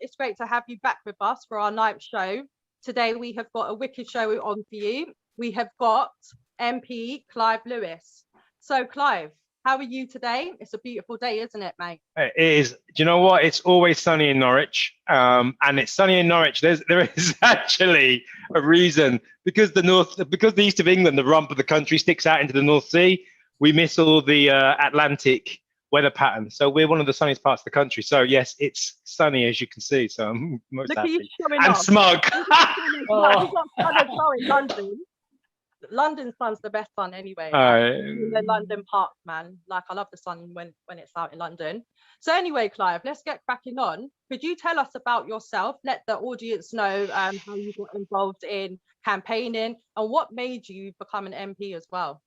It's great to have you back with us for our night show. Today we have got a wicked show on for you. We have got MP Clive Lewis. So Clive, how are you today? It's a beautiful day, isn't it, mate? It is. Do you know what? It's always sunny in Norwich, and it's sunny in Norwich. There is actually a reason, because the east of England, the rump of the country sticks out into the North Sea. We miss all the Atlantic weather pattern, so we're one of the sunniest parts of the country. So yes, it's sunny, as you can see. So I'm most Look happy. at you showing and off. smug. We've got sun as well in London. London sun's the best sun anyway. In the London parks, man. Like, I love the sun when it's out in London. So anyway, Clive, let's get cracking on. Could you tell us about yourself? Let the audience know how you got involved in campaigning and what made you become an MP as well.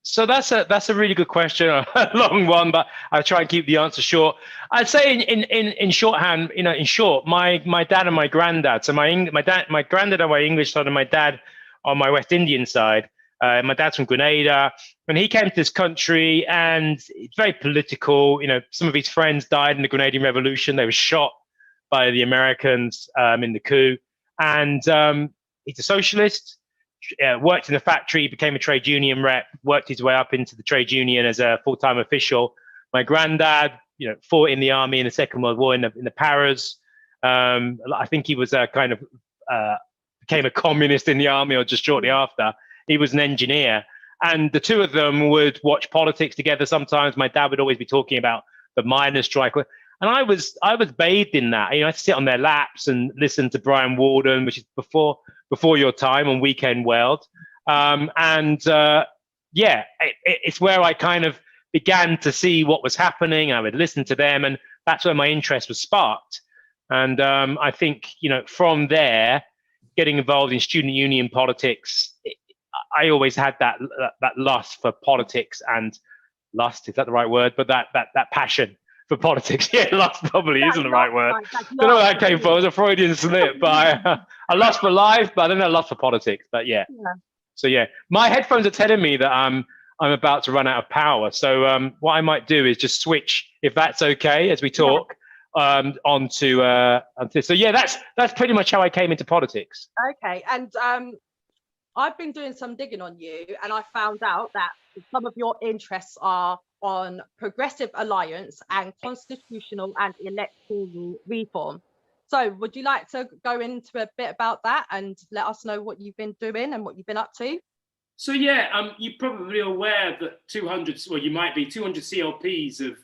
So that's a really good question, a long one, but I'll try and keep the answer short. I'd say in shorthand, in short, my dad and my granddad. So my granddad on my English side and my dad on my West Indian side. My dad's from Grenada, and he came to this country, and it's very political. Some of his friends died in the Grenadian Revolution. They were shot by the Americans in the coup, and he's a socialist. Worked in a factory, became a trade union rep, worked his way up into the trade union as a full-time official. My granddad, fought in the army in the Second World War in the Paras. I think he was became a communist in the army or just shortly after. He was an engineer, and the two of them would watch politics together. Sometimes my dad would always be talking about the miners' strike, and I was bathed in that. I'd sit on their laps and listen to Brian Walden, which is before your time on Weekend World. It's where I kind of began to see what was happening. I would listen to them, and that's where my interest was sparked. And I think, from there, getting involved in student union politics, I always had that lust for politics, and lust, is that the right word? But that passion for politics. Yeah, lust probably isn't the right word. Don't know where that came from. It was a Freudian slip. But I lust for life, but I don't know, lust for politics. But yeah. So yeah, my headphones are telling me that I'm about to run out of power. So what I might do is just switch, if that's okay, as we talk. Onto so yeah, that's pretty much how I came into politics. Okay, and I've been doing some digging on you, and I found out that some of your interests are on progressive alliance and constitutional and electoral reform. So would you like to go into a bit about that and let us know what you've been doing and what you've been up to? So yeah, you're probably aware that 200 CLPs have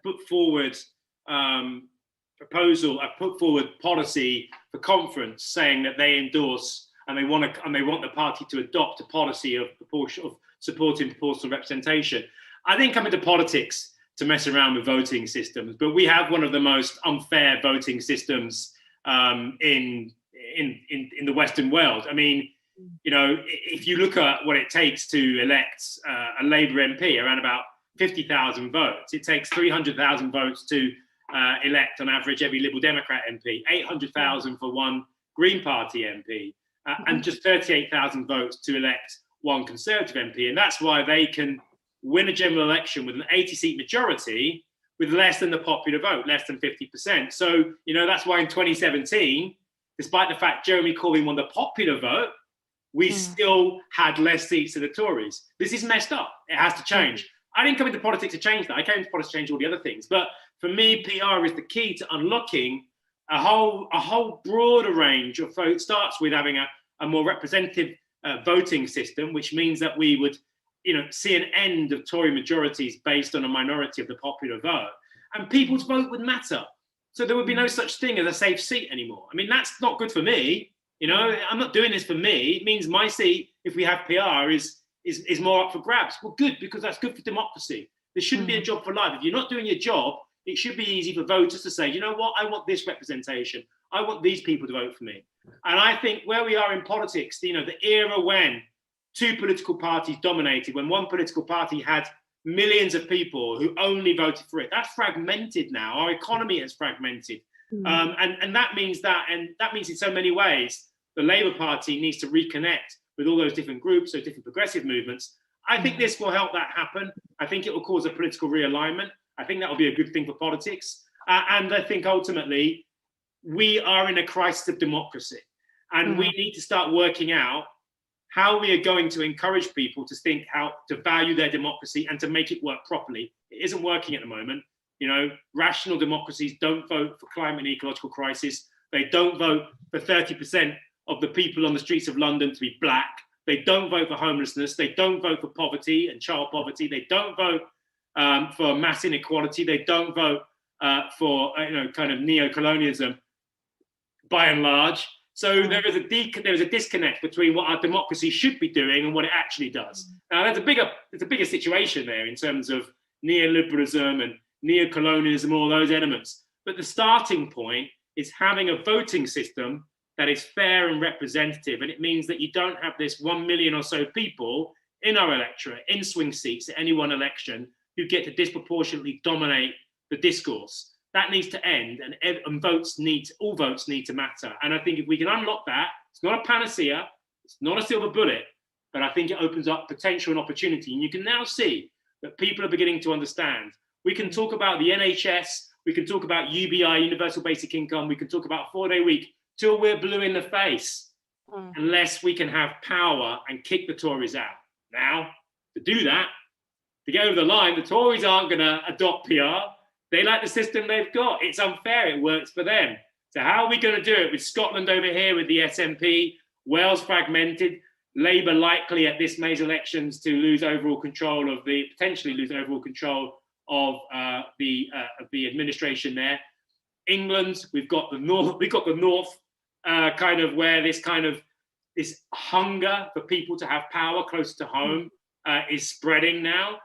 put forward put forward policy for conference, saying that they endorse and they want the party to adopt a policy of supporting proportional representation. I didn't come into politics to mess around with voting systems, but we have one of the most unfair voting systems in the Western world. I mean, if you look at what it takes to elect a Labour MP, around about 50,000 votes, it takes 300,000 votes to elect on average every Liberal Democrat MP, 800,000 for one Green Party MP, and just 38,000 votes to elect one Conservative MP. And that's why they can win a general election with an 80-seat majority with less than the popular vote, less than 50%. So, that's why in 2017, despite the fact Jeremy Corbyn won the popular vote, we still had less seats to the Tories. This is messed up. It has to change. I didn't come into politics to change that. I came into politics to change all the other things. But for me, PR is the key to unlocking a whole broader range of votes. It starts with having a more representative voting system, which means that we would, see an end of Tory majorities based on a minority of the popular vote, and people's vote would matter. So there would be no such thing as a safe seat anymore. I mean, that's not good for me. I'm not doing this for me. It means my seat, if we have PR, is more up for grabs. Well, good, because that's good for democracy. There shouldn't be a job for life. If you're not doing your job, it should be easy for voters to say, you know what, I want this representation. I want these people to vote for me. And I think where we are in politics, the era when two political parties dominated, when one political party had millions of people who only voted for it, that's fragmented now. Our economy has fragmented. And that means in so many ways, the Labour Party needs to reconnect with all those different groups, those different progressive movements. I think this will help that happen. I think it will cause a political realignment. I think that will be a good thing for politics. And I think ultimately we are in a crisis of democracy, and we need to start working out how we are going to encourage people to think how to value their democracy and to make it work properly. It isn't working at the moment. You know, rational democracies don't vote for climate and ecological crisis. They don't vote for 30% of the people on the streets of London to be black. They don't vote for homelessness. They don't vote for poverty and child poverty. They don't vote for mass inequality. They don't vote for kind of neo-colonialism, by and large. So there is a disconnect between what our democracy should be doing and what it actually does. Now, there's a bigger situation there in terms of neoliberalism and neo-colonialism, all those elements. But the starting point is having a voting system that is fair and representative. And it means that you don't have this 1 million or so people in our electorate, in swing seats at any one election, who get to disproportionately dominate the discourse. That needs to end, and all votes need to matter. And I think if we can unlock that, it's not a panacea, it's not a silver bullet, but I think it opens up potential and opportunity. And you can now see that people are beginning to understand. We can talk about the NHS, we can talk about UBI, Universal Basic Income, we can talk about 4-day week, till we're blue in the face, unless we can have power and kick the Tories out. Now, to do that, to get over the line, the Tories aren't going to adopt PR. They like the system they've got. It's unfair. It works for them. So how are we going to do it with Scotland over here with the SNP, Wales fragmented, Labour likely at this May's elections to potentially lose overall control of the administration there. England, we've got the north, kind of where this hunger for people to have power close to home is spreading now.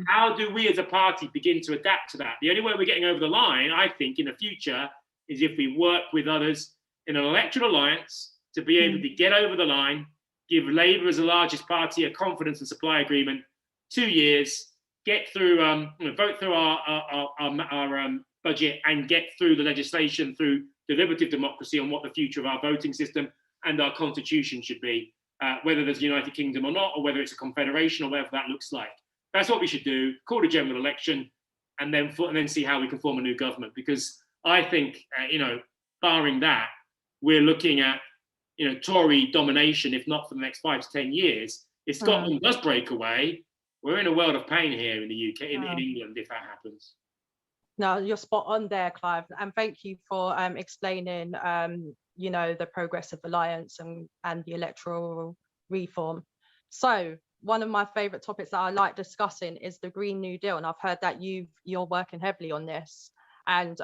How do we as a party begin to adapt to that? The only way we're getting over the line, I think, in the future is if we work with others in an electoral alliance to be able to get over the line, give Labour as the largest party a confidence and supply agreement, 2 years, get through, vote through our budget and get through the legislation through deliberative democracy on what the future of our voting system and our constitution should be, whether there's a United Kingdom or not, or whether it's a confederation or whatever that looks like. That's what we should do, call a general election, and then see how we can form a new government. Because I think, barring that, we're looking at, Tory domination, if not for the next 5 to 10 years. If Scotland does break away, we're in a world of pain here in the UK, in England, if that happens. No, you're spot on there, Clive. And thank you for explaining, the Progressive Alliance and the electoral reform. So one of my favorite topics that I like discussing is the Green New Deal. And I've heard that you're working heavily on this. And,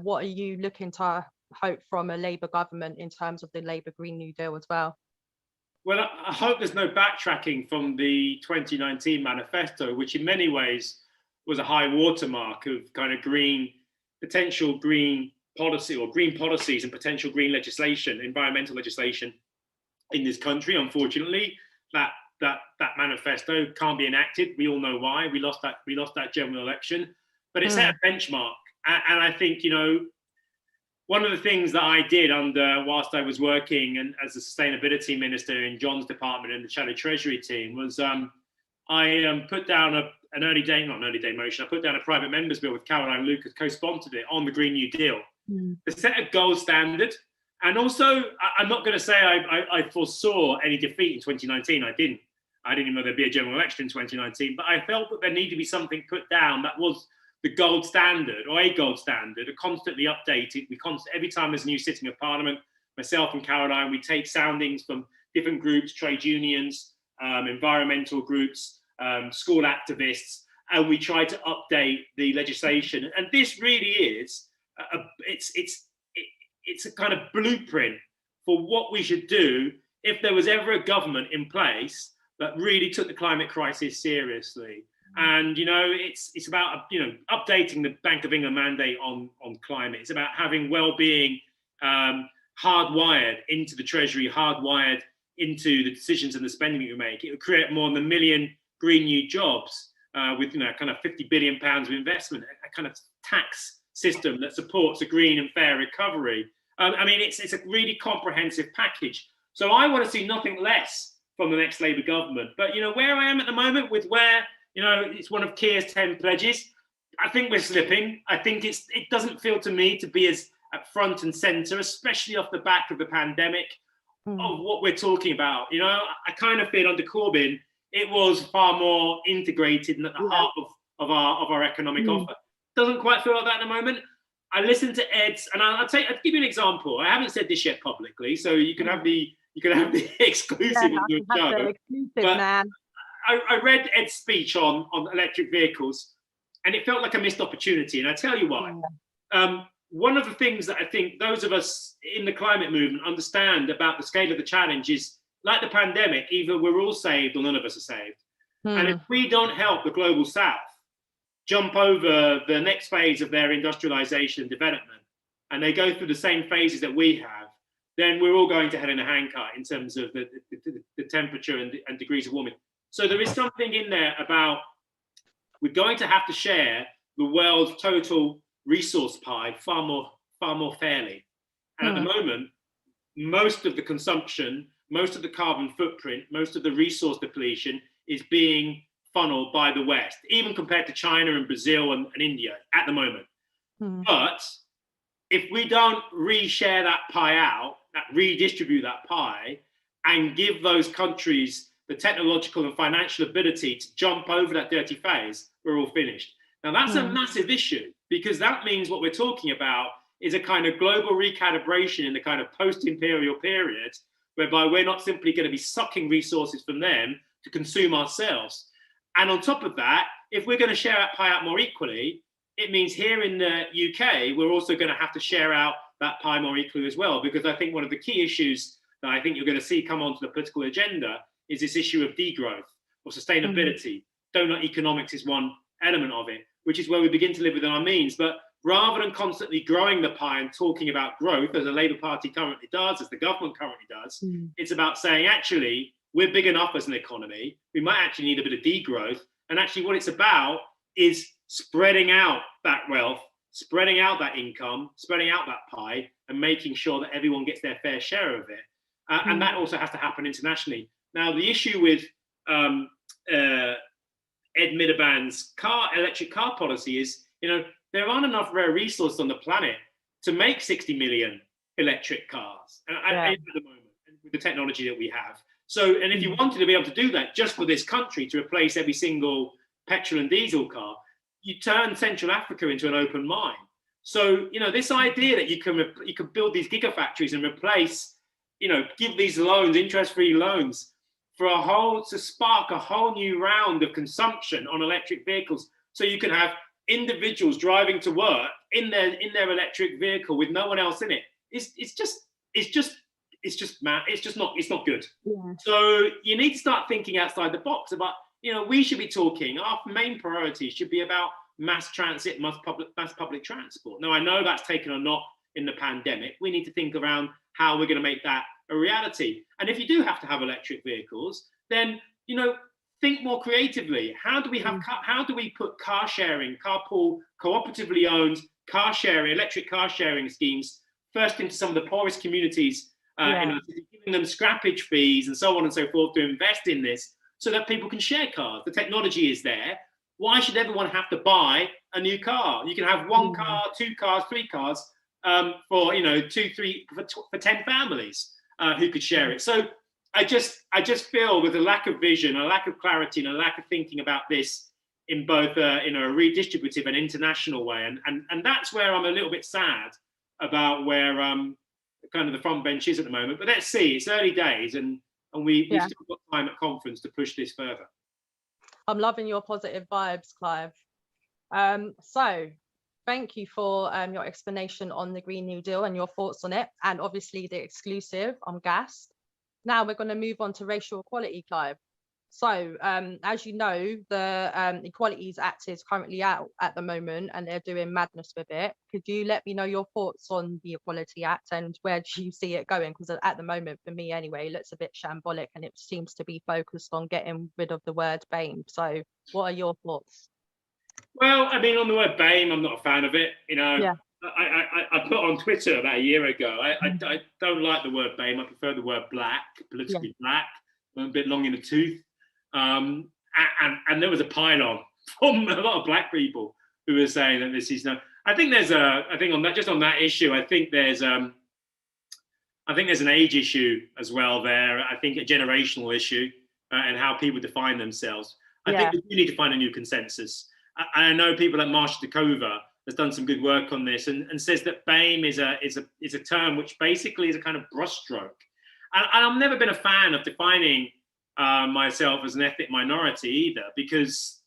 what are you looking to hope from a Labour government in terms of the Labour Green New Deal as well? Well, I hope there's no backtracking from the 2019 manifesto, which in many ways was a high watermark of kind of potential green policy or green policies and potential green legislation, environmental legislation in this country. Unfortunately, that manifesto can't be enacted. We all know why. We lost that general election, but it set a benchmark. And I think, one of the things that I did whilst I was working and as a sustainability minister in John's department in the Shadow Treasury team was I put down not an early day motion. I put down a private members bill with Caroline Lucas, co-sponsored it on the Green New Deal to set a gold standard. And also, I'm not going to say I foresaw any defeat in 2019. I didn't even know there'd be a general election in 2019. But I felt that there needed to be something put down that was the gold standard, or a gold standard, constantly updated. Every time there's a new sitting of Parliament, myself and Caroline, we take soundings from different groups, trade unions, environmental groups, school activists, and we try to update the legislation. And this really is it's a kind of blueprint for what we should do if there was ever a government in place that really took the climate crisis seriously. And it's about updating the Bank of England mandate on climate. It's about having well-being hardwired into the Treasury, hardwired into the decisions and the spending that you make. It would create more than 1 million green new jobs with kind of £50 billion of investment, a kind of tax system that supports a green and fair recovery. It's a really comprehensive package. So I want to see nothing less from the next Labour government. But where I am at the moment with where it's one of Keir's 10 pledges. I think we're slipping. I think it doesn't feel to me to be as at front and center, especially off the back of the pandemic, of what we're talking about. You know, I kind of feel under Corbyn, it was far more integrated and at the heart of our economic offer. Doesn't quite feel like that at the moment. I listened to Ed's, and I'll give you an example. I haven't said this yet publicly, so you can have the exclusive of the show. But I read Ed's speech on electric vehicles, and it felt like a missed opportunity. And I tell you why. One of the things that I think those of us in the climate movement understand about the scale of the challenge is, like the pandemic, either we're all saved or none of us are saved. And if we don't help the global south jump over the next phase of their industrialization and development, and they go through the same phases that we have, then we're all going to hell in a handcart in terms of the temperature and degrees of warming. So there is something in there about we're going to have to share the world's total resource pie far more fairly. And at the moment, most of the consumption, most of the carbon footprint, most of the resource depletion is being funneled by the West, even compared to China and Brazil and India at the moment. But if we don't reshare that pie out, redistribute that pie, and give those countries the technological and financial ability to jump over that dirty phase, we're all finished. Now that's a massive issue, because that means what we're talking about is a kind of global recalibration in the kind of post-imperial period, whereby we're not simply going to be sucking resources from them to consume ourselves. And on top of that, if we're going to share that pie out more equally, it means here in the UK, we're also going to have to share out that pie more equally as well. Because I think one of the key issues that I think you're going to see come onto the political agenda is this issue of degrowth or sustainability. Donut economics is one element of it, which is where we begin to live within our means. But rather than constantly growing the pie and talking about growth, as the Labour Party currently does, as the government currently does, it's about saying, actually, we're big enough as an economy. We might actually need a bit of degrowth. And actually what it's about is spreading out that wealth, spreading out that income, spreading out that pie, and making sure that everyone gets their fair share of it. And that also has to happen internationally. Now, the issue with Ed Miliband's electric car policy is, there aren't enough rare resources on the planet to make 60 million electric cars at the moment with the technology that we have. So, and if you wanted to be able to do that just for this country, to replace every single petrol and diesel car, you turn Central Africa into an open mine. So, this idea that you can build these gigafactories and replace, give these loans, interest-free loans, to spark a whole new round of consumption on electric vehicles, so you can have individuals driving to work in their electric vehicle with no one else in it. It's not good. So you need to start thinking outside the box about, we should be talking, our main priority should be about mass transit, mass public transport. Now, I know that's taken a knot in the pandemic. We need to think around how we're going to make that a reality. And if you do have to have electric vehicles, then, think more creatively. How do we put car sharing, carpool, cooperatively owned car sharing, electric car sharing schemes first into some of the poorest communities, giving them scrappage fees and so on and so forth to invest in this, so that people can share cars. The technology is there. Why should everyone have to buy a new car? You can have one car, two cars, three cars for 10 families who could share it. So I just feel with a lack of vision, a lack of clarity, and a lack of thinking about this in both a redistributive and international way, and that's where I'm a little bit sad about where kind of the front bench is at the moment. But let's see, it's early days, and we've still got time at conference to push this further. I'm loving your positive vibes, Clive. So thank you for your explanation on the Green New Deal and your thoughts on it, and obviously the exclusive on gas. Now we're going to move on to racial equality, Clive. So as you know, the Equalities Act is currently out at the moment, and they're doing madness with it. Could you let me know your thoughts on the Equality Act and where do you see it going? Because at the moment, for me anyway, it looks a bit shambolic, and it seems to be focused on getting rid of the word BAME. So what are your thoughts? Well, I mean, on the word BAME, I'm not a fan of it. I put on Twitter about a year ago, I don't like the word BAME. I prefer the word black, politically black. I'm a bit long in the tooth. And there was a pile-on from a lot of black people who are saying that this is no. I think there's I think on that, just on that issue, I think there's an age issue as well there. I think a generational issue and how people define themselves. I think we need to find a new consensus. I know people like Marsha Dakova has done some good work on this and says that BAME is a term which basically is a kind of brushstroke. And I've never been a fan of defining myself as an ethnic minority either, because,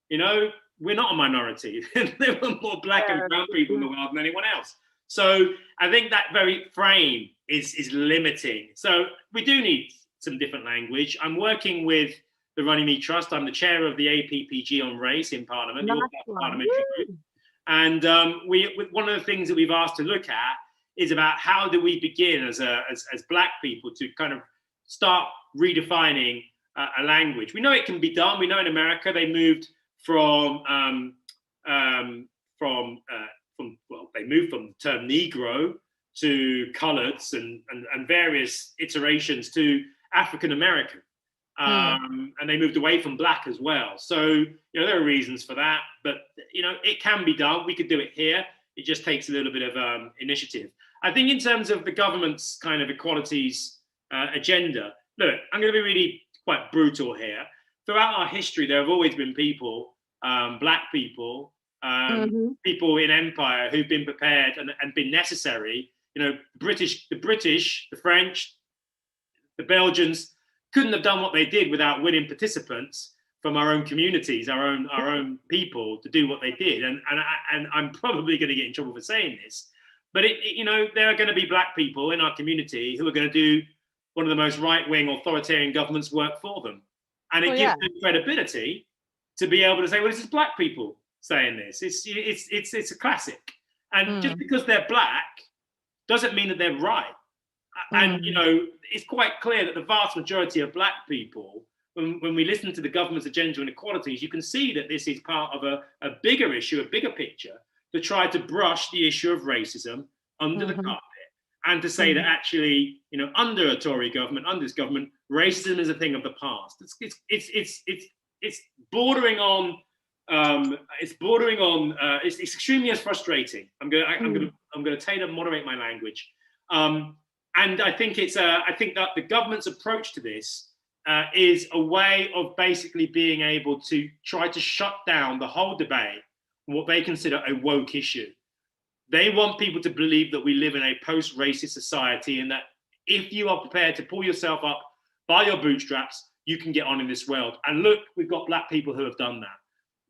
you know, we're not a minority. There were more black and brown people in the world than anyone else. So I think that very frame is limiting. So we do need some different language. I'm working with the Runnymede Trust. I'm the chair of the APPG on race in Parliament, the parliamentary group. And one of the things that we've asked to look at is about how do we begin as black people to kind of start redefining a language. We know it can be done. We know in America they moved from the term Negro to coloureds and various iterations to African American. And they moved away from black as well. So, you know, there are reasons for that, but, you know, it can be done. We could do it here. It just takes a little bit of initiative. I think in terms of the government's kind of equalities agenda, look, I'm going to be really quite brutal here. Throughout our history, there have always been people, black people, people in empire who've been prepared and been necessary. You know, the British, the French, the Belgians couldn't have done what they did without willing participants from our own communities, our own people to do what they did. And I'm probably going to get in trouble for saying this, but you know, there are going to be black people in our community who are going to do one of the most right-wing authoritarian governments work for them. And it gives them credibility to be able to say, well, this is black people saying this. It's a classic. And just because they're black doesn't mean that they're right. And, you know, it's quite clear that the vast majority of black people, when we listen to the government's agenda on equalities, you can see that this is part of a bigger issue, a bigger picture, to try to brush the issue of racism under the carpet and to say that actually, you know, under a Tory government, under this government, racism is a thing of the past. It's bordering on. It's extremely frustrating. I'm going to moderate my language. And I think I think that the government's approach to this is a way of basically being able to try to shut down the whole debate on what they consider a woke issue. They want people to believe that we live in a post-racist society and that if you are prepared to pull yourself up by your bootstraps, you can get on in this world. And look, we've got black people who have done that.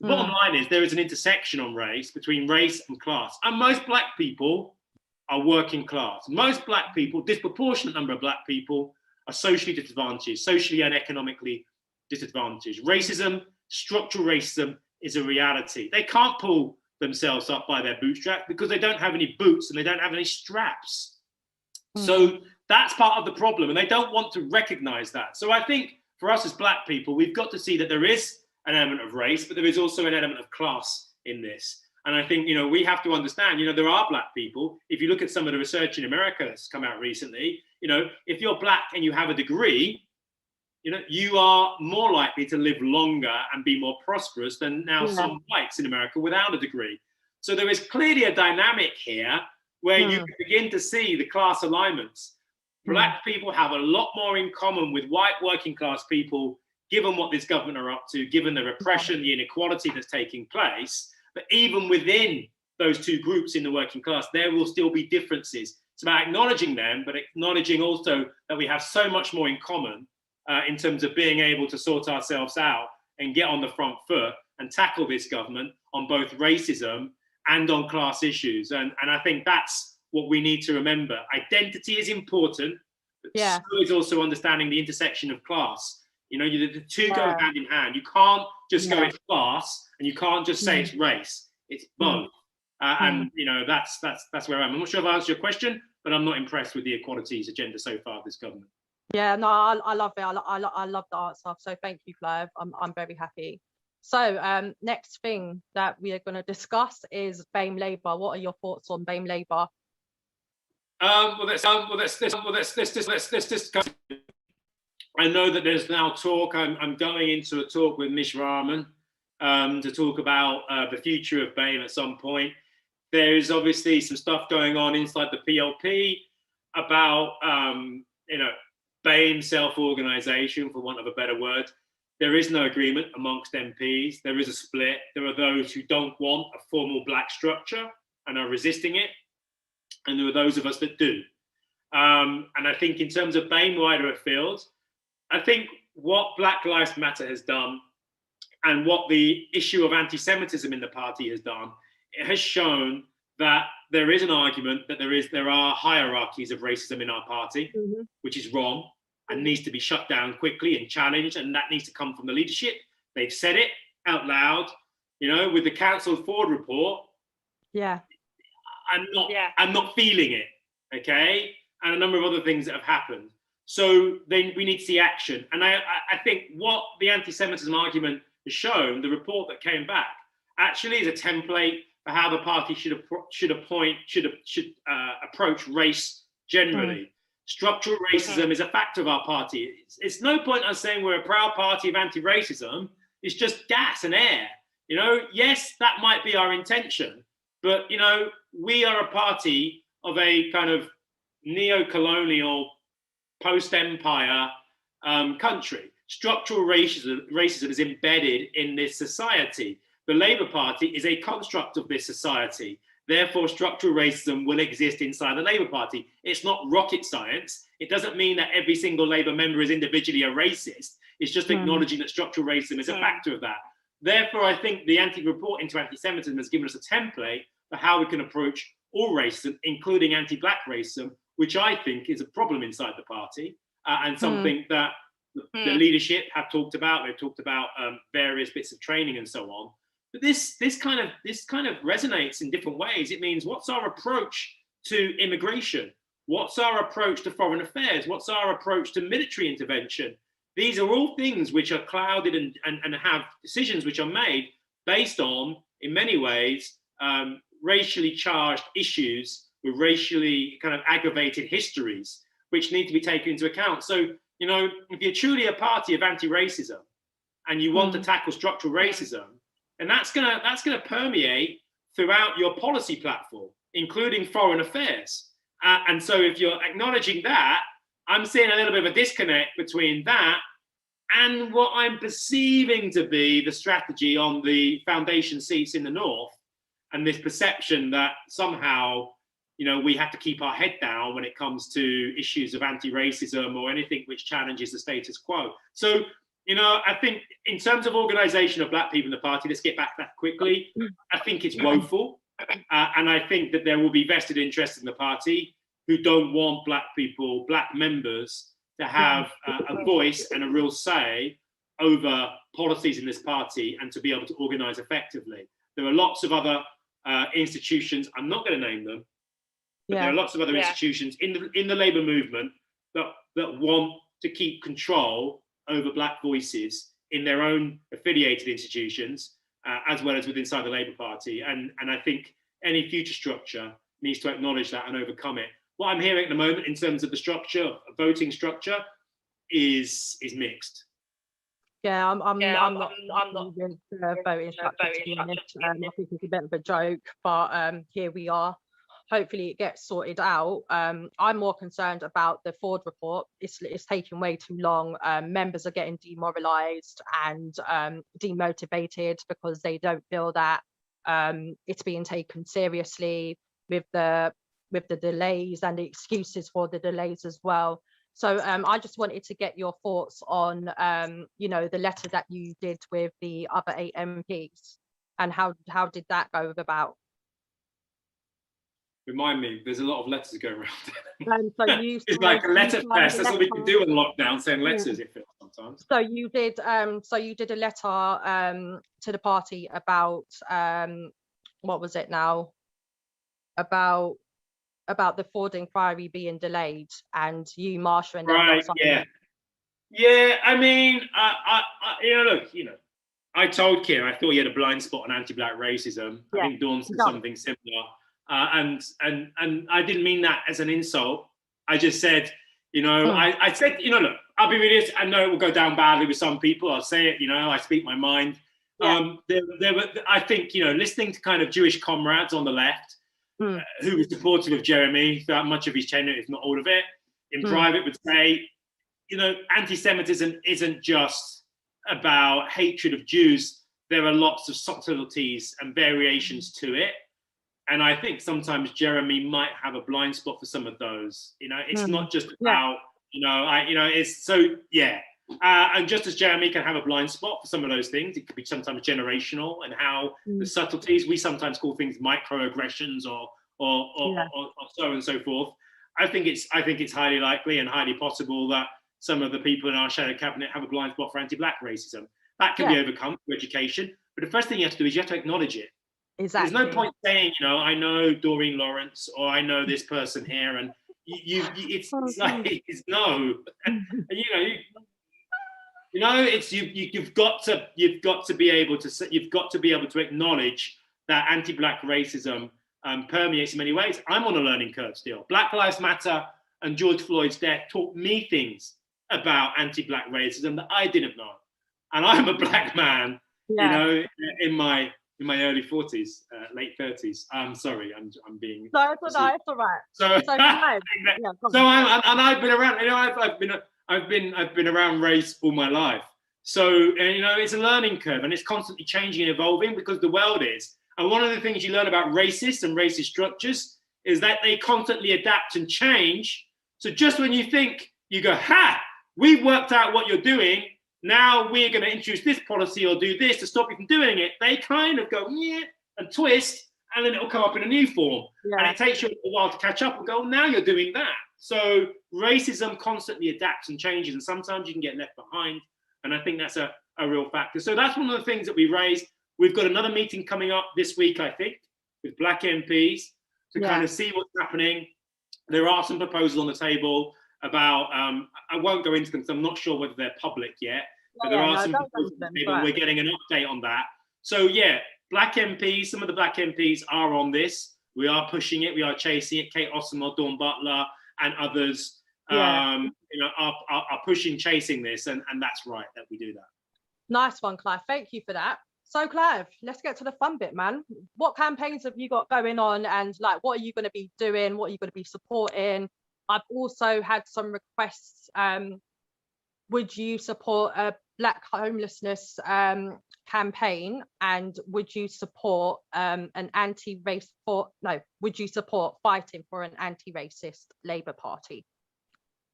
The bottom line is there is an intersection on race between race and class. And most black people are working class. Most black people, disproportionate number of black people, are socially disadvantaged, socially and economically disadvantaged. Racism, structural racism is a reality. They can't pull themselves up by their bootstraps because they don't have any boots and they don't have any straps. So that's part of the problem and they don't want to recognize that. So I think for us as black people, we've got to see that there is an element of race, but there is also an element of class in this. And I think, you know, we have to understand, you know, there are black people. If you look at some of the research in America that's come out recently, you know, if you're black and you have a degree, you know, you are more likely to live longer and be more prosperous than now some whites in America without a degree. So there is clearly a dynamic here where you can begin to see the class alignments. Black people have a lot more in common with white working class people, given what this government are up to, given the repression, the inequality that's taking place. But even within those two groups in the working class, there will still be differences. It's about acknowledging them, but acknowledging also that we have so much more in common in terms of being able to sort ourselves out and get on the front foot and tackle this government on both racism and on class issues. And I think that's what we need to remember. Identity is important, but so is also understanding the intersection of class. You know, the two go hand in hand. You can't just go it's class, and you can't just say it's race. It's both. And you know, that's where I am. I'm not sure if I answered your question, but I'm not impressed with the equalities agenda so far of this government. Yeah, no, I love it. I love the answer. So thank you, Clive. I'm very happy. So next thing that we are going to discuss is BAME Labour. What are your thoughts on BAME Labour? Let's discuss. I know that there's now talk. I'm going into a talk with Mish Rahman to talk about the future of BAME at some point. There is obviously some stuff going on inside the PLP about, BAME self-organisation, for want of a better word. There is no agreement amongst MPs. There is a split. There are those who don't want a formal black structure and are resisting it. And there are those of us that do. And I think in terms of BAME wider afield, I think what Black Lives Matter has done and what the issue of anti-Semitism in the party has done, it has shown that there is an argument that there are hierarchies of racism in our party, which is wrong and needs to be shut down quickly and challenged, and that needs to come from the leadership. They've said it out loud, with the Council Ford report. Yeah. I'm not feeling it, okay? And a number of other things that have happened. So then we need to see action. And I think what the anti-Semitism argument has shown, the report that came back, actually is a template for how the party should approach race generally. Structural racism is a factor of our party. It's no point us saying we're a proud party of anti-racism. It's just gas and air. Yes, that might be our intention, but we are a party of a kind of neo-colonial, post-empire country. Structural racism is embedded in this society. The Labour Party is a construct of this society. Therefore, structural racism will exist inside the Labour Party. It's not rocket science. It doesn't mean that every single Labour member is individually a racist. It's just acknowledging that structural racism is a factor of that. Therefore, I think the report into anti-Semitism has given us a template for how we can approach all racism, including anti-black racism, which I think is a problem inside the party and something that the leadership have talked about. They've talked about various bits of training and so on. But this kind of resonates in different ways. It means, what's our approach to immigration? What's our approach to foreign affairs? What's our approach to military intervention? These are all things which are clouded and have decisions which are made based on, in many ways, racially charged issues with racially kind of aggravated histories, which need to be taken into account. So, if you're truly a party of anti-racism and you want to tackle structural racism, and that's gonna permeate throughout your policy platform, including foreign affairs. And so if you're acknowledging that, I'm seeing a little bit of a disconnect between that and what I'm perceiving to be the strategy on the foundation seats in the North, and this perception that somehow, we have to keep our head down when it comes to issues of anti-racism or anything which challenges the status quo. So, I think in terms of organisation of black people in the party, let's get back to that quickly. I think it's woeful. And I think that there will be vested interests in the party who don't want black people, black members, to have a voice and a real say over policies in this party and to be able to organise effectively. There are lots of other institutions, I'm not going to name them, but there are lots of other institutions in the Labour movement that want to keep control over black voices in their own affiliated institutions, as well as inside the Labour Party. And I think any future structure needs to acknowledge that and overcome it. What I'm hearing at the moment in terms of the structure, voting structure, is mixed. Yeah, I'm not convinced voting structure, to be honest. I think it's a bit of a joke, but here we are. Hopefully it gets sorted out. I'm more concerned about the Ford report. It's taking way too long. Members are getting demoralised and demotivated because they don't feel that it's being taken seriously with the delays and the excuses for the delays as well. So I just wanted to get your thoughts on the letter that you did with the other 8 MPs and how did that go about? Remind me, there's a lot of letters going around. So it's like a letter fest. That's what we can do in lockdown, sending letters sometimes. So you did a letter to the party about what was it now? About the Ford inquiry being delayed, and you marshalling. Right. Yeah. I mean, I told Keir I thought he had a blind spot on anti-black racism. I think Dawn said something similar. And I didn't mean that as an insult. I just said, I said, look, I'll be realistic. I know it will go down badly with some people. I'll say it, I speak my mind. There were, I think, listening to kind of Jewish comrades on the left who were supportive of Jeremy throughout much of his tenure, if not all of it, in private would say, anti-Semitism isn't just about hatred of Jews. There are lots of subtleties and variations to it. And I think sometimes Jeremy might have a blind spot for some of those. It's not just about, it's so, yeah. And just as Jeremy can have a blind spot for some of those things, it could be sometimes generational, and how the subtleties, we sometimes call things microaggressions or so on and so forth. I think it's highly likely and highly possible that some of the people in our shadow cabinet have a blind spot for anti-Black racism. That can be overcome through education, but the first thing you have to do is you have to acknowledge it. Exactly. There's no point saying, I know Doreen Lawrence, or I know this person here, and it's like, it's no. You've got to be able to acknowledge that anti-Black racism permeates in many ways. I'm on a learning curve still. Black Lives Matter and George Floyd's death taught me things about anti-Black racism that I didn't know, and I'm a Black man, in my early 40s, late 30s. I'm sorry, I'm being. No, it's all right. I've been around. I've been around race all my life. So it's a learning curve, and it's constantly changing and evolving because the world is. And one of the things you learn about racists and racist structures is that they constantly adapt and change. So just when you think you go, we've worked out what you're doing, now we're going to introduce this policy or do this to stop you from doing it, they kind of go, and twist, and then it'll come up in a new form. And it takes you a while to catch up and go, now you're doing that. So racism constantly adapts and changes, and sometimes you can get left behind. And I think that's a real factor. So that's one of the things that we raised. We've got another meeting coming up this week, I think, with Black MPs to kind of see what's happening. There are some proposals on the table about, I won't go into them because I'm not sure whether they're public yet, but there are some proposals on the table. We're getting an update on that. So Black MPs, some of the Black MPs are on this. We are pushing it. We are chasing it. Kate Osamor, Dawn Butler, and others, are pushing, chasing this, and that's right that we do that. Nice one, Clive. Thank you for that. So, Clive, let's get to the fun bit, man. What campaigns have you got going on, and what are you going to be doing? What are you going to be supporting? I've also had some requests. Would you support a Black homelessness campaign, and would you support would you support fighting for an anti-racist Labour Party?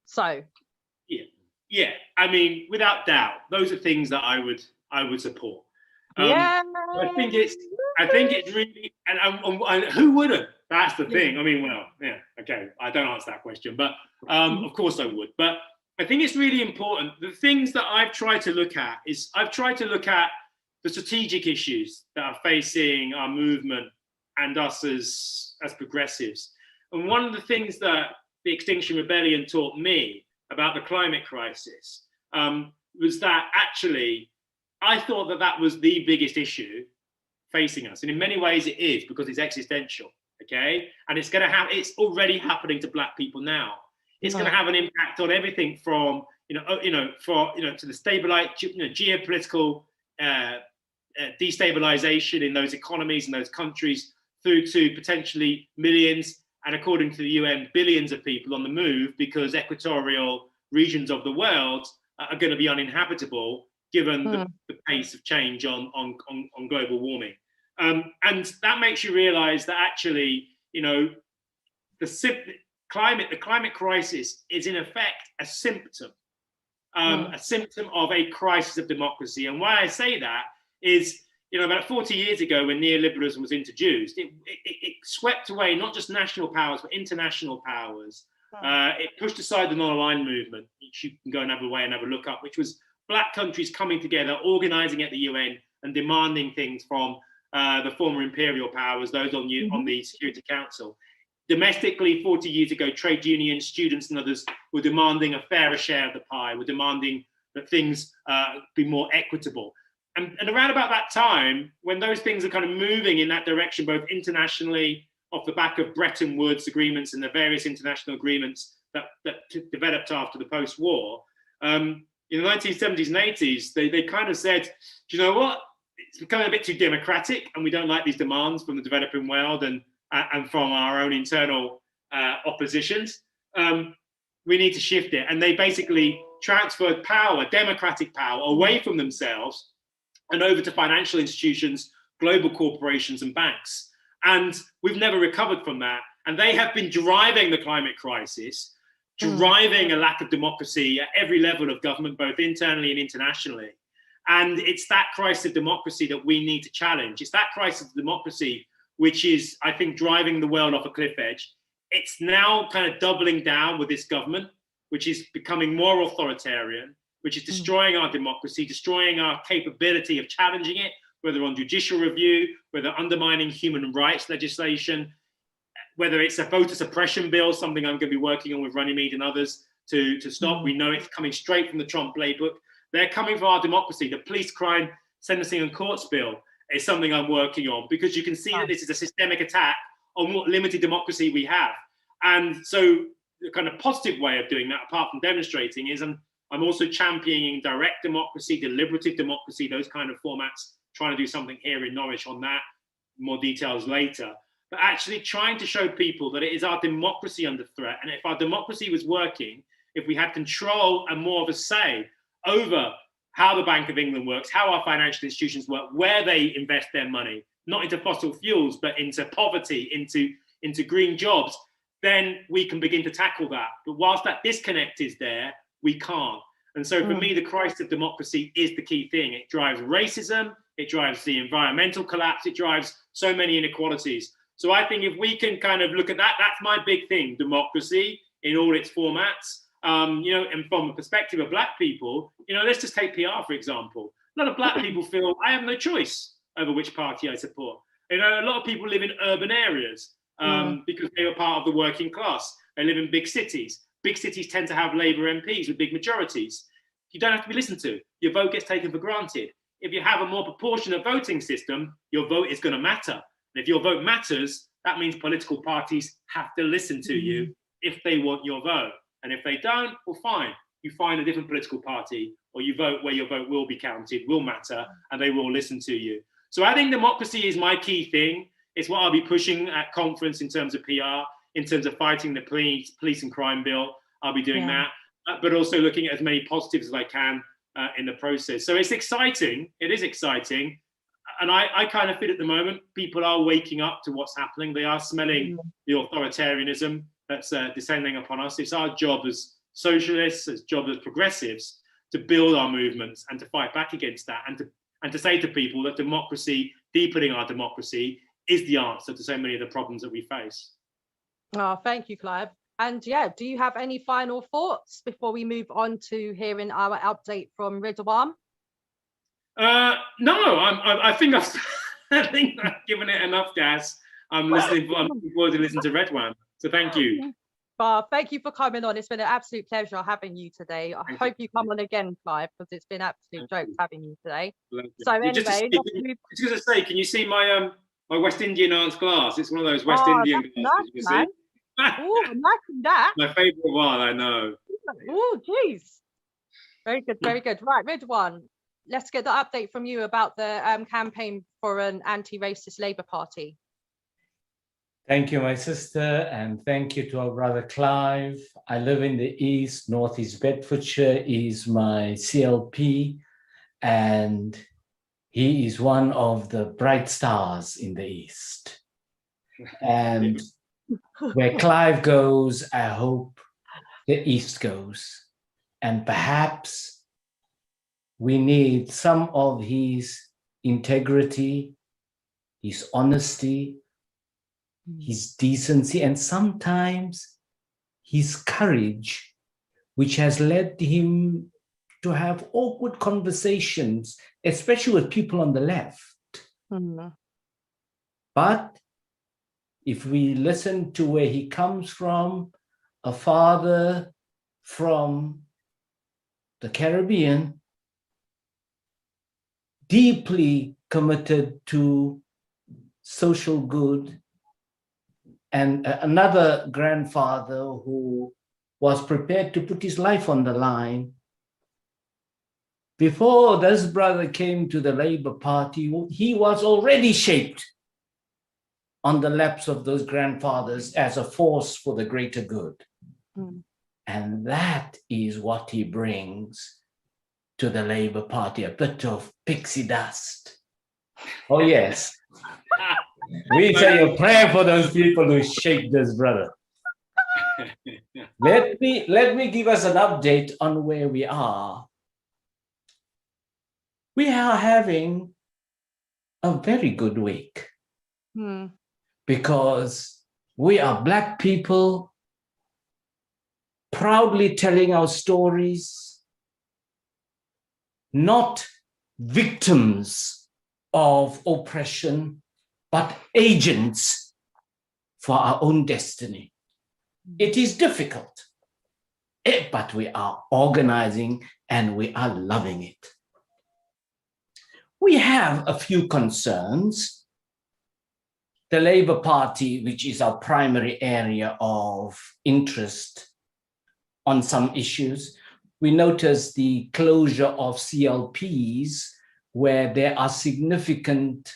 So I mean, without doubt, those are things that I would support. I think it's really, and who wouldn't? That's the thing. I mean, okay, I don't answer that question, but of course I would. But I think it's really important. The things that I've tried to look at the strategic issues that are facing our movement and us as progressives. And one of the things that the Extinction Rebellion taught me about the climate crisis was that actually I thought that was the biggest issue facing us. And in many ways it is, because it's existential, okay? And it's already happening to Black people now. It's going to have an impact on everything from, to the geopolitical destabilization in those economies and those countries, through to potentially millions, and according to the UN, billions of people on the move, because equatorial regions of the world are going to be uninhabitable given the pace of change on global warming. And that makes you realize that actually, the climate crisis is in effect a symptom of a crisis of democracy. And why I say that is, about 40 years ago, when neoliberalism was introduced, it swept away not just national powers, but international powers. It pushed aside the non-aligned movement, which you can go and have a look up, which was Black countries coming together, organizing at the UN and demanding things from the former imperial powers, those on the Security Council. Domestically, 40 years ago, trade unions, students and others were demanding a fairer share of the pie, were demanding that things be more equitable. And around about that time, when those things are kind of moving in that direction, both internationally, off the back of Bretton Woods agreements and the various international agreements that developed after the post-war, in the 1970s and 80s, they kind of said, do you know what? it's becoming a bit too democratic, and we don't like these demands from the developing world and from our own internal oppositions. We need to shift it. And they basically transferred power, democratic power, away from themselves and over to financial institutions, global corporations and banks. And we've never recovered from that. And they have been driving the climate crisis, driving a lack of democracy at every level of government, both internally and internationally. And it's that crisis of democracy that we need to challenge. It's that crisis of democracy which is, I think, driving the world off a cliff edge. It's now kind of doubling down with this government, which is becoming more authoritarian, which is destroying our democracy, destroying our capability of challenging it, whether on judicial review, whether undermining human rights legislation, whether it's a voter suppression bill, something I'm going to be working on with Runnymede and others to stop. We know it's coming straight from the Trump playbook. They're coming for our democracy. The police crime sentencing and courts bill is something I'm working on, because you can see that this is a systemic attack on what limited democracy we have. And so the kind of positive way of doing that, apart from demonstrating, is I'm also championing direct democracy, deliberative democracy, those kind of formats, trying to do something here in Norwich on that, more details later. But actually trying to show people that it is our democracy under threat. And if our democracy was working, if we had control and more of a say over how the Bank of England works, how our financial institutions work, where they invest their money, not into fossil fuels, but into poverty, into green jobs, then we can begin to tackle that. But whilst that disconnect is there, we can't. And so for me, the crisis of democracy is the key thing. It drives racism, it drives the environmental collapse, it drives so many inequalities. So I think if we can kind of look at that, that's my big thing, democracy in all its formats. And from the perspective of Black people, let's just take PR, for example. A lot of Black people feel I have no choice over which party I support. A lot of people live in urban areas because they were part of the working class. They live in big cities. Big cities tend to have Labour MPs with big majorities. You don't have to be listened to. Your vote gets taken for granted. If you have a more proportionate voting system, your vote is going to matter. And if your vote matters, that means political parties have to listen to you if they want your vote. And if they don't, well, fine. You find a different political party, or you vote where your vote will be counted, will matter, and they will listen to you. So I think democracy is my key thing. It's what I'll be pushing at conference in terms of PR, in terms of fighting the police and crime bill. I'll be doing that, but also looking at as many positives as I can in the process. So it's exciting. It is exciting. And I kind of feel at the moment, people are waking up to what's happening. They are smelling the authoritarianism that's descending upon us. It's our job as socialists, as job as progressives, to build our movements and to fight back against that, and to say to people that democracy, deepening our democracy, is the answer to so many of the problems that we face. Oh, thank you, Clive. And do you have any final thoughts before we move on to hearing our update from Ridwan? No, I think I've given it enough gas. I'm looking forward to listen to Ridwan. So thank you. Thank you for coming on. It's been an absolute pleasure having you I hope you come on again, Clive, because it's been absolute jokes having you today. So anyway, just to say, can you see my my West Indian aunt's glass? It's one of those West Indian glasses. You can see. Oh, imagine that. My favourite one, I know. Oh, geez. Very good, very good. Right, Ridwan, let's get the update from you about the campaign for an anti-racist Labour Party. Thank you, my sister, and thank you to our brother Clive. I live in the East, Northeast Bedfordshire is my CLP, and he is one of the bright stars in the East. And where Clive goes, I hope the East goes. And perhaps we need some of his integrity, his honesty, his decency, and sometimes his courage, which has led him to have awkward conversations, especially with people on the left. But if we listen to where he comes from, a father from the Caribbean, deeply committed to social good, and another grandfather who was prepared to put his life on the line, before this brother came to the Labour Party, he was already shaped on the laps of those grandfathers as a force for the greater good. And that is what he brings to the Labour Party, a bit of pixie dust. Oh, yes. We say a prayer for those people who shaped this brother. Let me give us an update on where we are. We are having a very good week because we are Black people proudly telling our stories, not victims of oppression, but agents for our own destiny. It is difficult, but we are organizing and we are loving it. We have a few concerns. The Labour Party, which is our primary area of interest on some issues, we notice the closure of CLPs where there are significant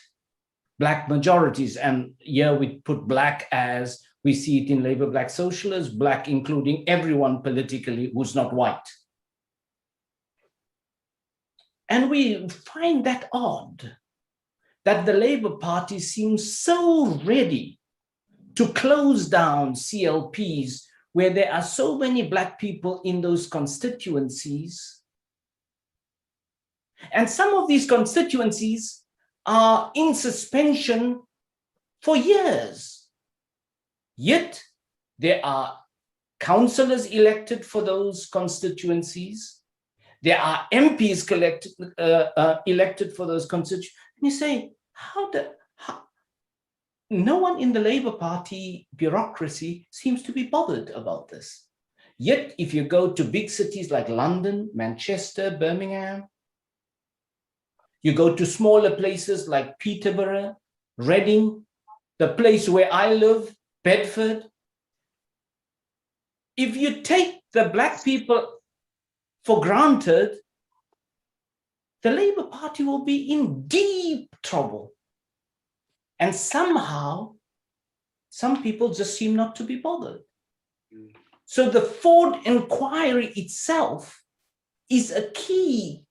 Black majorities. And here we put Black as we see it in Labour, Black socialists, Black including everyone politically who's not white. And we find that odd, that the Labour Party seems so ready to close down CLPs where there are so many Black people in those constituencies. And some of these constituencies are in suspension for years. Yet there are councillors elected for those constituencies. There are MPs elected for those constituencies. And you say, how no one in the Labour Party bureaucracy seems to be bothered about this. Yet, if you go to big cities like London, Manchester, Birmingham, you go to smaller places like Peterborough, Reading, the place where I live, Bedford. If you take the Black people for granted, the Labour Party will be in deep trouble. And somehow, some people just seem not to be bothered. So the Ford inquiry itself is a key,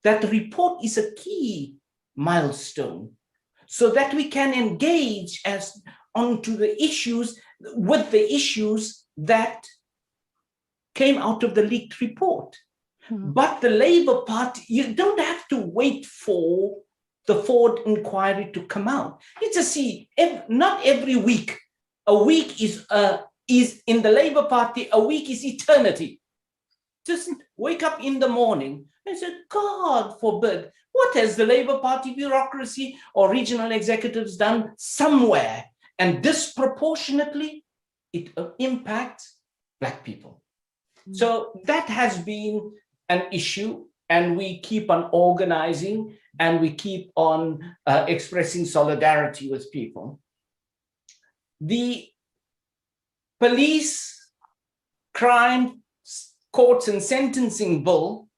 that report is a key milestone, so that we can engage onto the issues, with the issues that came out of the leaked report. But the Labour Party, you don't have to wait for the Ford inquiry to come out. You just see, not every week. A week is in the Labour Party, a week is eternity. Just wake up in the morning and say, God forbid, what has the Labour Party bureaucracy or regional executives done somewhere? And disproportionately, it impacts Black people. So that has been an issue, and we keep on organizing and we keep on expressing solidarity with people. The police, crime, courts and sentencing bill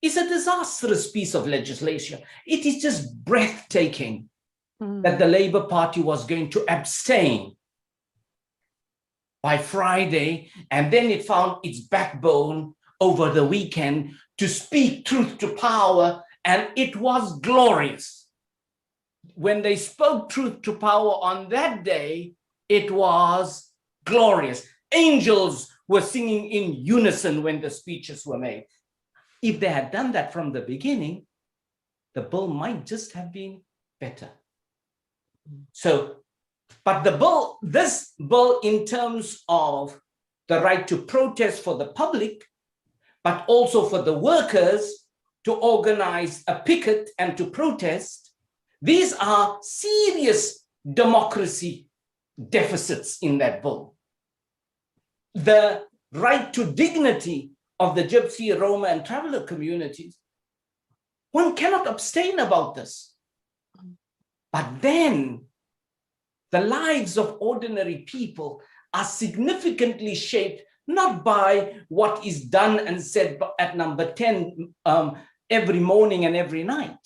is a disastrous piece of legislation. It is just breathtaking that the Labour Party was going to abstain by Friday, and then it found its backbone over the weekend to speak truth to power, and it was glorious. When they spoke truth to power on that day, it was glorious. Angels were singing in unison when the speeches were made. If they had done that from the beginning, the bill might just have been better. So, but this bill in terms of the right to protest for the public, but also for the workers to organize a picket and to protest, these are serious democracy deficits in that bill. The right to dignity of the Gypsy, Roma, and traveler communities, one cannot abstain about this. But then the lives of ordinary people are significantly shaped not by what is done and said at number 10 every morning and every night.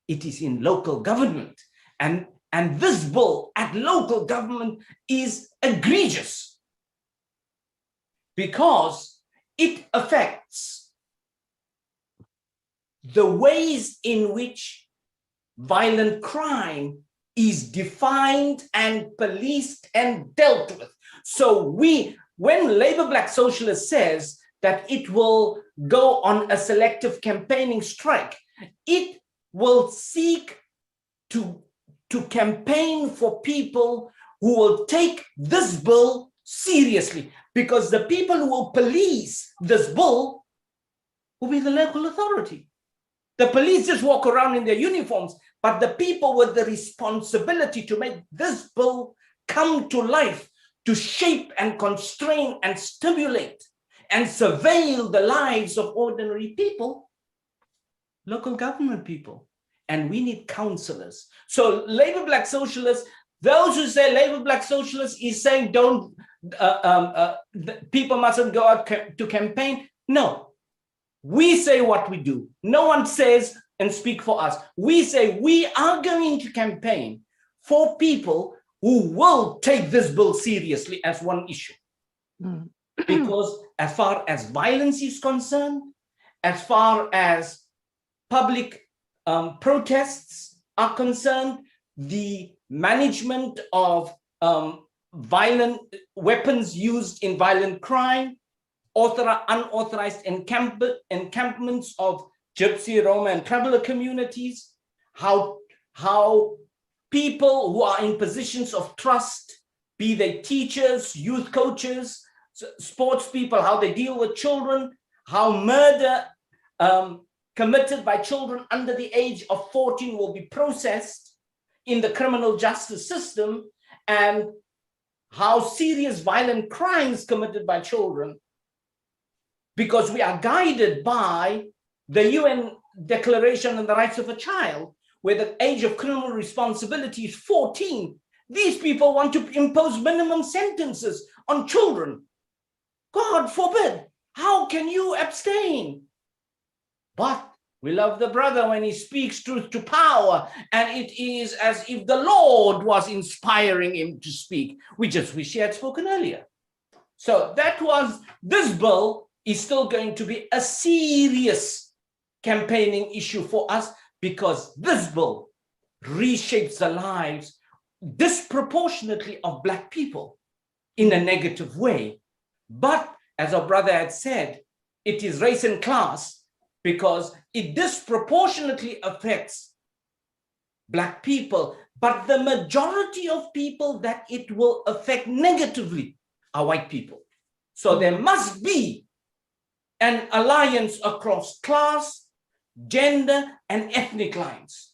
It is in local government. And this bill at local government is egregious because it affects the ways in which violent crime is defined and policed and dealt with. So when Labour Black Socialist says that it will go on a selective campaigning strike, it will seek to campaign for people who will take this bill seriously, because the people who will police this bill will be the local authority. The police just walk around in their uniforms, but the people with the responsibility to make this bill come to life, to shape and constrain and stimulate and surveil the lives of ordinary people, local government people. And we need councillors. So Labour Black Socialists, those who say Labour Black Socialists is saying people mustn't go out to campaign. No, we say what we do. No one says and speak for us. We say we are going to campaign for people who will take this bill seriously as one issue. Because as far as violence is concerned, as far as public protests are concerned, the management of violent weapons used in violent crime, unauthorized encampments of Gypsy, Roma, and traveler communities, how people who are in positions of trust, be they teachers, youth coaches, sports people, how they deal with children, how murder committed by children under the age of 14 will be processed in the criminal justice system, and how serious violent crimes committed by children, because we are guided by the UN Declaration on the Rights of a Child, where the age of criminal responsibility is 14. These people want to impose minimum sentences on children. God forbid. How can you abstain? But we love the brother when he speaks truth to power, and it is as if the Lord was inspiring him to speak. We just wish he had spoken earlier. So this bill is still going to be a serious campaigning issue for us, because this bill reshapes the lives disproportionately of Black people in a negative way. But as our brother had said, it is race and class, because it disproportionately affects Black people. But the majority of people that it will affect negatively are white people. So there must be an alliance across class, gender, and ethnic lines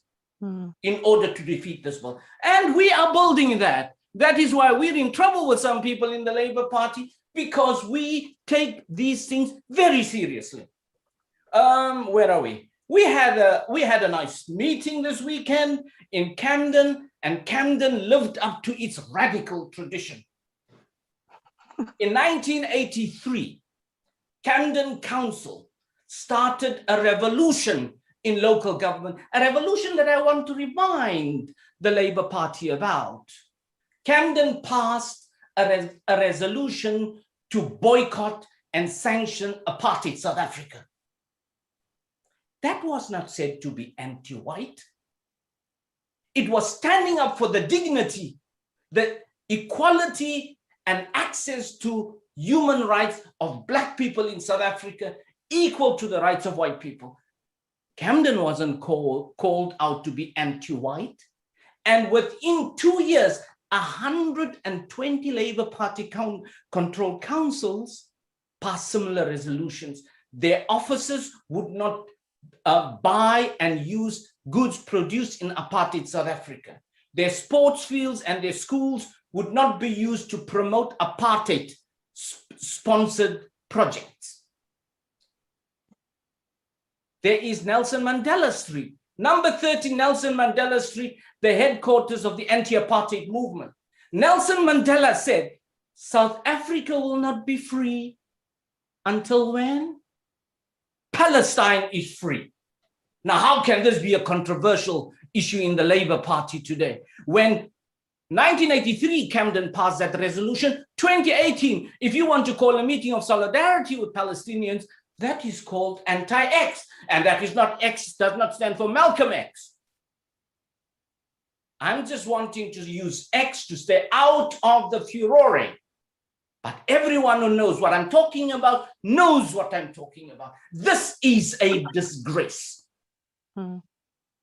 in order to defeat this bill. And we are building that. That is why we're in trouble with some people in the Labour Party, because we take these things very seriously. Where are we? We had a nice meeting this weekend in Camden, and Camden lived up to its radical tradition. In 1983, Camden Council started a revolution in local government, a revolution that I want to remind the Labour Party about. Camden passed a resolution to boycott and sanction apartheid South Africa. That was not said to be anti-white. It was standing up for the dignity, the equality, and access to human rights of Black people in South Africa, equal to the rights of white people. Camden wasn't called out to be anti-white. And within 2 years, 120 Labour Party controlled councils passed similar resolutions. Their officers would not buy and use goods produced in apartheid South Africa. Their sports fields and their schools would not be used to promote apartheid sponsored projects. There is Nelson Mandela Street, number 30 Nelson Mandela Street, the headquarters of the anti-apartheid movement. Nelson Mandela said, South Africa will not be free until when? Palestine is free. Now, how can this be a controversial issue in the Labour Party today? When 1983, Camden passed that resolution. 2018, if you want to call a meeting of solidarity with Palestinians, that is called anti-X. And that is not X, does not stand for Malcolm X. I'm just wanting to use X to stay out of the furore. But everyone who knows what I'm talking about knows what I'm talking about. This is a disgrace.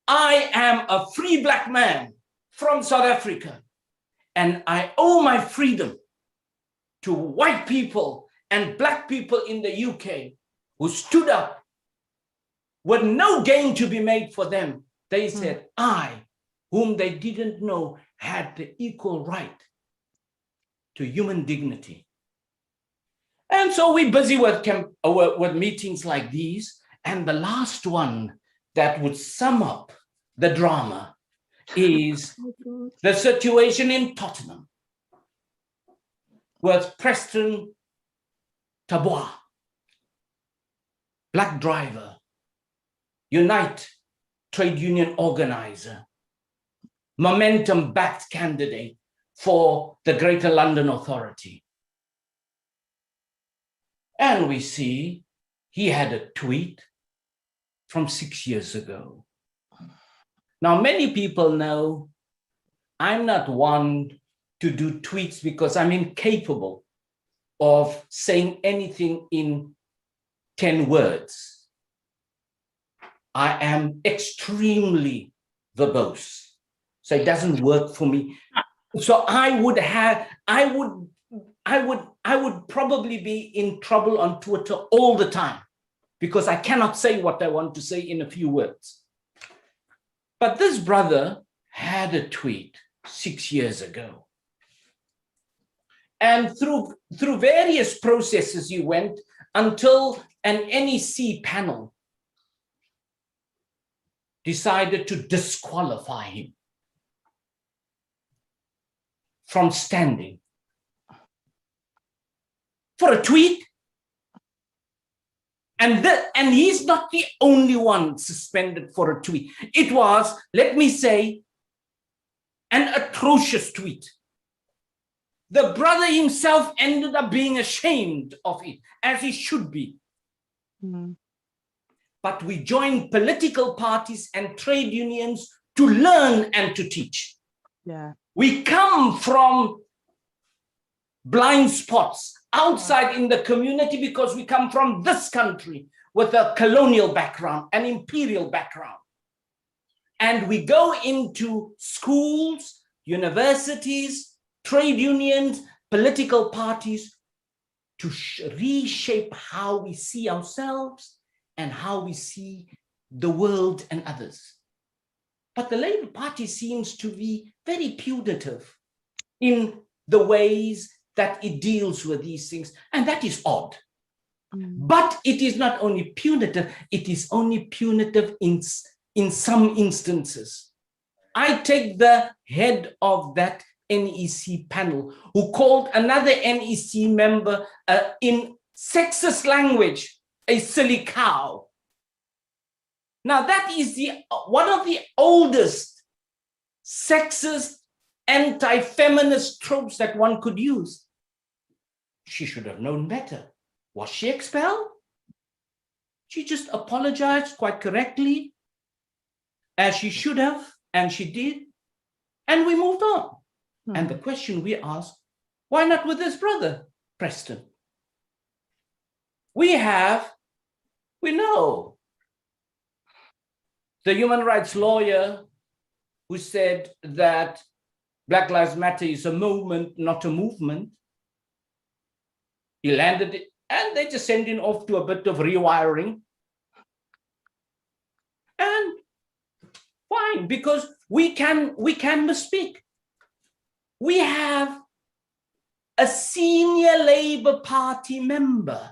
I am a free black man from South Africa, and I owe my freedom to white people and black people in the UK who stood up with no gain to be made for them. They said, I, whom they didn't know, had the equal right to human dignity. And so we're busy with meetings like these. And the last one that would sum up the drama is the situation in Tottenham with Preston Tabois, black driver, Unite trade union organizer, momentum-backed candidate for the Greater London Authority. And we see he had a tweet from 6 years ago. Now, many people know I'm not one to do tweets because I'm incapable of saying anything in 10 words. I am extremely verbose, so it doesn't work for me. So I would probably be in trouble on Twitter all the time because I cannot say what I want to say in a few words. But this brother had a tweet 6 years ago. And through various processes he went until an NEC panel decided to disqualify him from standing for a tweet. And he's not the only one suspended for a tweet. It was, let me say, an atrocious tweet. The brother himself ended up being ashamed of it, as he should be. But we joined political parties and trade unions to learn and to teach. Yeah. We come from blind spots outside in the community because we come from this country with a colonial background, an imperial background. And we go into schools, universities, trade unions, political parties to reshape how we see ourselves and how we see the world and others. But the Labour Party seems to be very punitive in the ways that it deals with these things, and that is odd. But it is not only punitive, it is only punitive in some instances. I take the head of that NEC panel who called another NEC member in sexist language a silly cow. Now that is one of the oldest sexist, anti-feminist tropes that one could use. She should have known better. Was she expelled? She just apologized quite correctly, as she should have, and she did, and we moved on. And the question we asked, why not with this brother, Preston? We know the human rights lawyer who said that Black Lives Matter is a movement, not a movement. He landed it, and they just sent him off to a bit of rewiring. And fine, because we can misspeak. We have a senior Labour Party member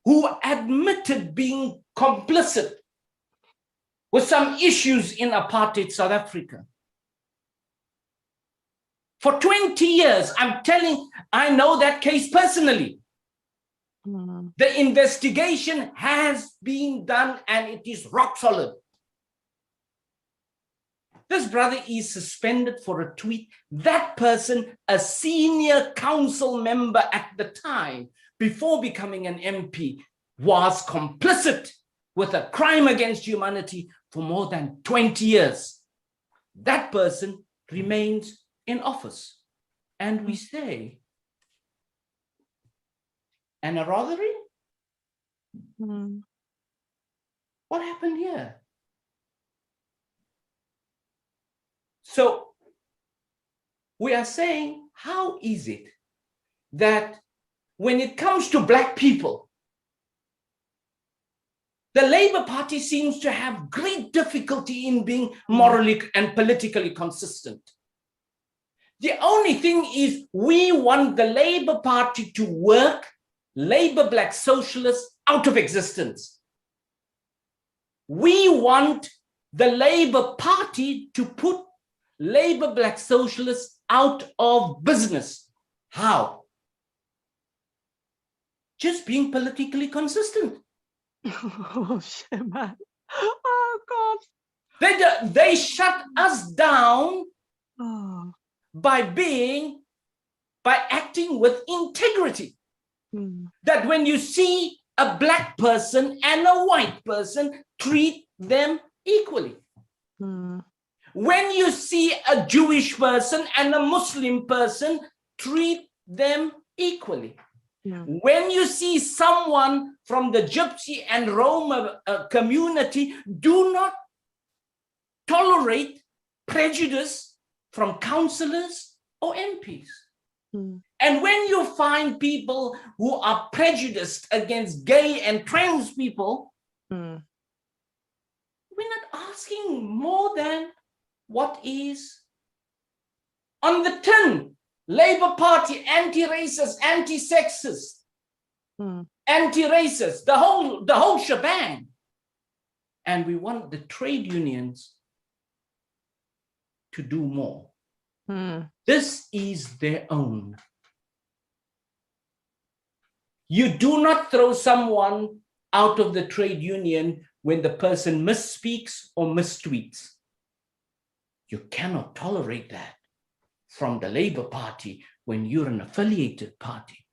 who admitted being complicit with some issues in apartheid South Africa. For 20 years, I know that case personally. The investigation has been done and it is rock solid. This brother is suspended for a tweet. That person, a senior council member at the time, before becoming an MP, was complicit with a crime against humanity for more than 20 years. That person remains in office. And we say, and a robbery? What happened here? So we are saying, how is it that when it comes to Black people, the Labour Party seems to have great difficulty in being morally and politically consistent? The only thing is we want the Labour Party to work Labour Black socialists out of existence. We want the Labour Party to put Labour Black socialists out of business. How? Just being politically consistent. Oh shit, man. Oh God. They shut us down by acting with integrity. That when you see a Black person and a white person, treat them equally. When you see a Jewish person and a Muslim person, treat them equally. When you see someone from the Gypsy and Roma community, do not tolerate prejudice from councillors or MPs. And when you find people who are prejudiced against gay and trans people, we're not asking more than what is on the tin. Labour Party, anti-racist, anti-sexist, anti-racist, the whole shebang. And we want the trade unions to do more. This is their own. You do not throw someone out of the trade union when the person misspeaks or mistweets. You cannot tolerate that from the Labour Party when you're an affiliated party.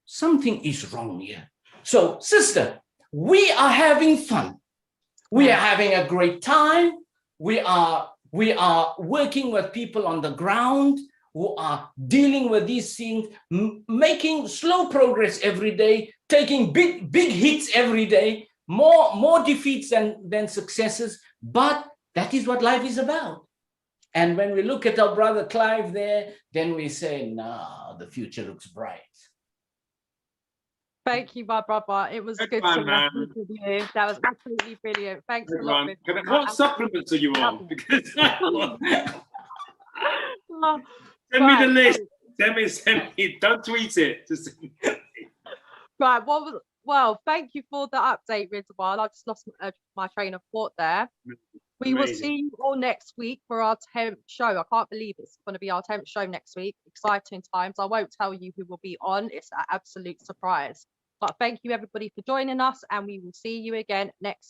Something is wrong here. So, sister, we are having fun. We are having a great time. We are working with people on the ground who are dealing with these things, making slow progress every day, taking big hits every day, more defeats than successes. But that is what life is about. And when we look at our brother Clive there, then we say, nah, the future looks bright. Thank you, my brother. It was good to listen to you. That was absolutely brilliant. Thanks a lot. What supplements are you on? Because send me the list. Send me. Don't tweet it. Just right. Well, thank you for the update, Ridwan. I just lost my train of thought there. We will see you all next week for our 10th show. I can't believe it's going to be our 10th show next week. Exciting times. I won't tell you who will be on. It's an absolute surprise. But thank you, everybody, for joining us, and we will see you again next week.